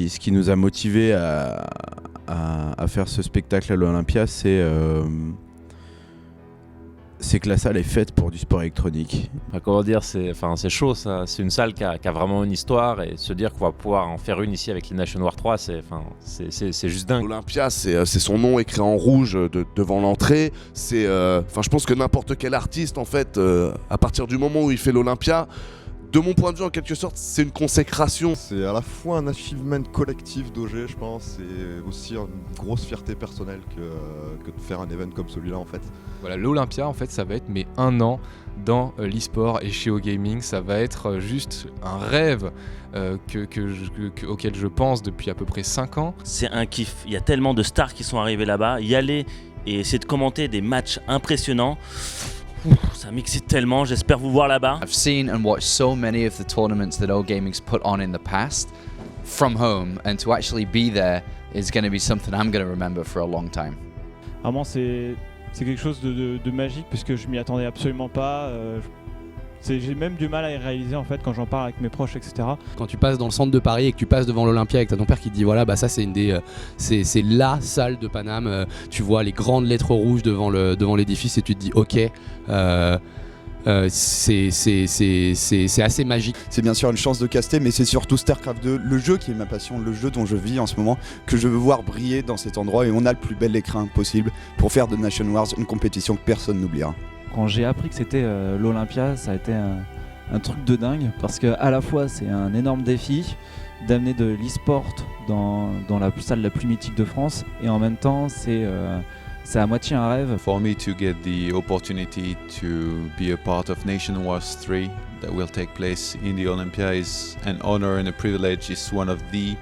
qui nous a motivés à faire ce spectacle à l'Olympia, c'est que la salle est faite pour du sport électronique. Enfin, comment dire, c'est chaud ça. C'est une salle qui a vraiment une histoire, et se dire qu'on va pouvoir en faire une ici avec les Nation War 3, c'est juste dingue. L'Olympia, c'est son nom écrit en rouge devant l'entrée. Je pense que n'importe quel artiste, en fait, à partir du moment où il fait l'Olympia, de mon point de vue, en quelque sorte, c'est une consécration. C'est à la fois un achievement collectif d'OG, je pense, et aussi une grosse fierté personnelle que de faire un event comme celui-là, en fait. Voilà, l'Olympia, en fait, ça va être mes 1 an dans l'e-sport et chez OGaming. Ça va être juste un rêve auquel je pense depuis à peu près 5 ans. C'est un kiff. Il y a tellement de stars qui sont arrivées là-bas. Y aller et essayer de commenter des matchs impressionnants. Ça m'excite tellement, j'espère vous voir là-bas. I've seen and watched so many of the tournaments that OGaming's put on in the past from home, and to actually be there is going to be something I'm going to remember for a long time. Vraiment, c'est quelque chose de magique, puisque je m'y attendais absolument pas. J'ai même du mal à y réaliser en fait quand j'en parle avec mes proches, etc. Quand tu passes dans le centre de Paris et que tu passes devant l'Olympia avec ton père qui te dit voilà, bah ça c'est c'est la salle de Paname, tu vois les grandes lettres rouges devant l'édifice et tu te dis ok, c'est assez magique. C'est bien sûr une chance de caster, mais c'est surtout StarCraft 2, le jeu qui est ma passion, le jeu dont je vis en ce moment, que je veux voir briller dans cet endroit, et on a le plus bel écrin possible pour faire de Nation Wars une compétition que personne n'oubliera. Quand j'ai appris que c'était l'Olympia, ça a été un truc de dingue, parce que à la fois c'est un énorme défi d'amener de l'e-sport dans la salle la plus mythique de France, et en même temps c'est à moitié un rêve. For me to get the opportunity to be a part of Nation Wars 3 that will take place in the Olympia is an honor and a privilege. It's one of the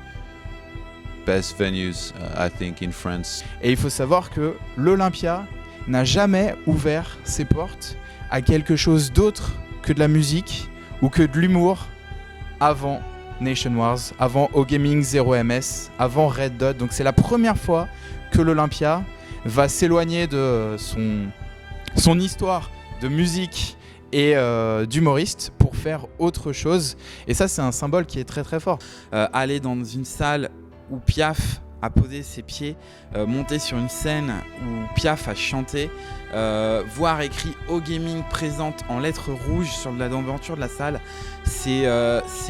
best venues I think in France. Et il faut savoir que l'Olympia n'a jamais ouvert ses portes à quelque chose d'autre que de la musique ou que de l'humour avant Nation Wars, avant OGaming 0MS, avant Red Dot. Donc c'est la première fois que l'Olympia va s'éloigner de son histoire de musique et d'humoriste pour faire autre chose. Et ça, c'est un symbole qui est très très fort. Aller dans une salle où Piaf a posé ses pieds, monter sur une scène où Piaf a chanté, voir écrit OGaming présente en lettres rouges sur la devanture de la salle, c'est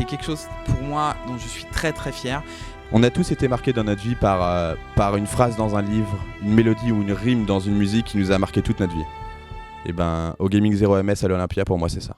quelque chose pour moi dont je suis très très fier. On a tous été marqués dans notre vie par une phrase dans un livre, une mélodie ou une rime dans une musique qui nous a marqué toute notre vie. Et OGaming 0MS à l'Olympia, pour moi, c'est ça.